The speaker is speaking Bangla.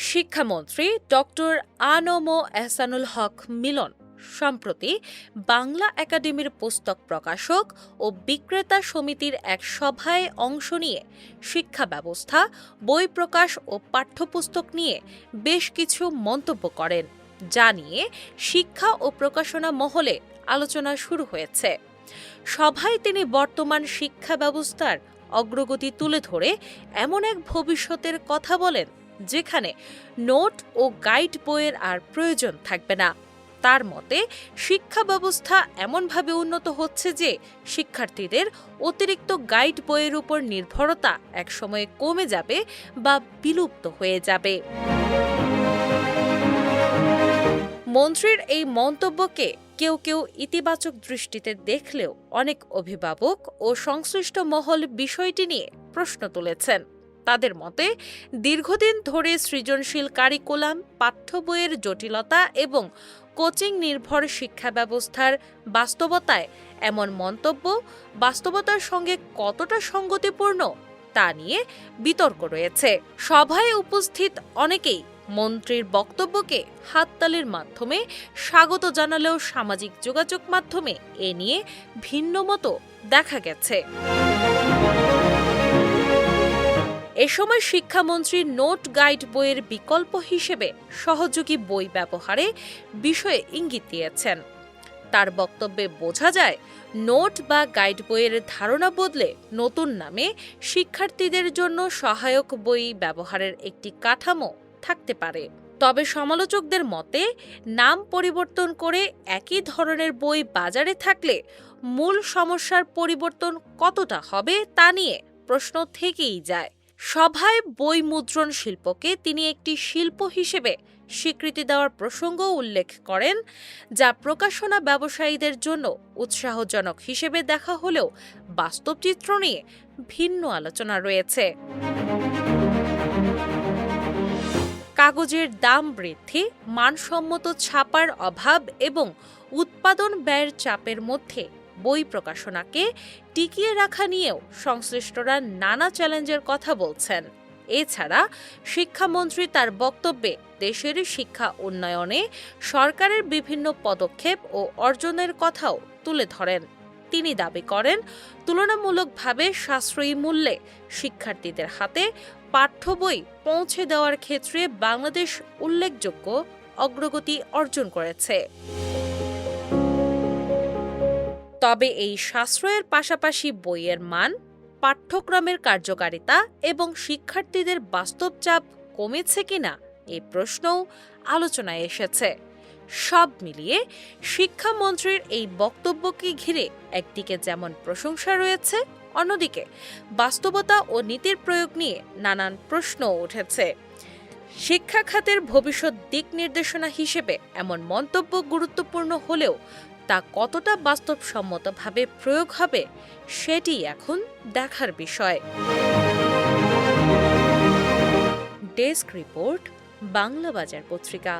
শিক্ষামন্ত্রী ডক্টর আ.ন.ম এহসানুল হক মিলন সম্প্রতি বাংলা একাডেমির পুস্তক প্রকাশক ও বিক্রেতা সমিতির এক সভায় অংশ নিয়ে শিক্ষা ব্যবস্থা, বই প্রকাশ ও পাঠ্যপুস্তক নিয়ে বেশ কিছু মন্তব্য করেন, যা নিয়ে শিক্ষা ও প্রকাশনা মহলে আলোচনা শুরু হয়েছে। সভায় তিনি বর্তমান শিক্ষা ব্যবস্থার অগ্রগতি তুলে ধরে এমন এক ভবিষ্যতের কথা বলেন যেখানে নোট ও গাইড বইয়ের আর প্রয়োজন থাকবে না। তার মতে, শিক্ষা ব্যবস্থা এমনভাবে উন্নত হচ্ছে যে শিক্ষার্থীদের অতিরিক্ত গাইড বইয়ের উপর নির্ভরতা একসময়ে কমে যাবে বা বিলুপ্ত হয়ে যাবে। মন্ত্রীর এই মন্তব্যকে কেউ কেউ ইতিবাচক দৃষ্টিতে দেখলেও অনেক অভিভাবক ও সংশ্লিষ্ট মহল বিষয়টি নিয়ে প্রশ্ন তুলেছেন। তাদের মতে, দীর্ঘদিন ধরে সৃজনশীল কারিকুলাম, পাঠ্য বইয়ের জটিলতা এবং কোচিং নির্ভর শিক্ষা ব্যবস্থার বাস্তবতায় এমন মন্তব্য বাস্তবতার সঙ্গে কতটা সঙ্গতিপূর্ণ তা নিয়ে বিতর্ক রয়েছে। সভায় উপস্থিত অনেকেই মন্ত্রীর বক্তব্যকে হাততালির মাধ্যমে স্বাগত জানালেও সামাজিক যোগাযোগ মাধ্যমে এ নিয়ে ভিন্ন মত দেখা গেছে। এ সময় শিক্ষামন্ত্রী নোট গাইড বইয়ের বিকল্প হিসেবে সহযোগী বই ব্যবহারে বিষয়ে ইঙ্গিত দিয়েছেন। তার বক্তব্যে বোঝা যায়, নোট বা গাইড বইয়ের ধারণা বদলে নতুন নামে শিক্ষার্থীদের জন্য সহায়ক বই ব্যবহারের একটি কাঠামো থাকতে পারে। তবে সমালোচকদের মতে, নাম পরিবর্তন করে একই ধরনের বই বাজারে থাকলে মূল সমস্যার পরিবর্তন কতটা হবে তা নিয়ে প্রশ্ন থেকেই যায়। সভায় বই মুদ্রণ শিল্পকে তিনি একটি শিল্প হিসেবে স্বীকৃতি দেওয়ার প্রসঙ্গ উল্লেখ করেন, যা প্রকাশনা ব্যবসায়ীদের জন্য উৎসাহজনক হিসেবে দেখা হলেও বাস্তব চিত্র নিয়ে ভিন্ন আলোচনা রয়েছে। কাগজের দাম বৃদ্ধি, মানসম্মত ছাপার অভাব এবং উৎপাদন ব্যয়ের চাপের মধ্যে বই প্রকাশনাকে টিকিয়ে রাখা নিয়েও সংশ্লিষ্টরা নানা চ্যালেঞ্জের কথা বলছেন। এছাড়া শিক্ষামন্ত্রী তার বক্তব্যে দেশের শিক্ষা উন্নয়নে সরকারের বিভিন্ন পদক্ষেপ ও অর্জনের কথাও তুলে ধরেন। তিনি দাবি করেন, তুলনামূলকভাবে সাশ্রয়ী মূল্যে শিক্ষার্থীদের হাতে পাঠ্য বই পৌঁছে দেওয়ার ক্ষেত্রে বাংলাদেশ উল্লেখযোগ্য অগ্রগতি অর্জন করেছে। তবে এই সাশ্রয়ের পাশাপাশি বইয়ের মান, পাঠ্যক্রমের কার্যকারিতা এবং শিক্ষার্থীদের বাস্তব চাপ কমেছে কিনা এই প্রশ্নও আলোচনায় এসেছে। সব মিলিয়ে শিক্ষামন্ত্রীর এই বক্তব্যকে ঘিরে একদিকে যেমন প্রশংসা রয়েছে, অন্যদিকে বাস্তবতা ও নীতির প্রয়োগ নিয়ে নানান প্রশ্ন উঠেছে। শিক্ষা খাতের ভবিষ্যৎ দিক নির্দেশনা হিসেবে এমন মন্তব্য গুরুত্বপূর্ণ হলেও তা কতটা বাস্তবসম্মতভাবে প্রয়োগ হবে সেটি এখন দেখার বিষয়। ডেস্ক রিপোর্ট, বাংলা বাজার পত্রিকা।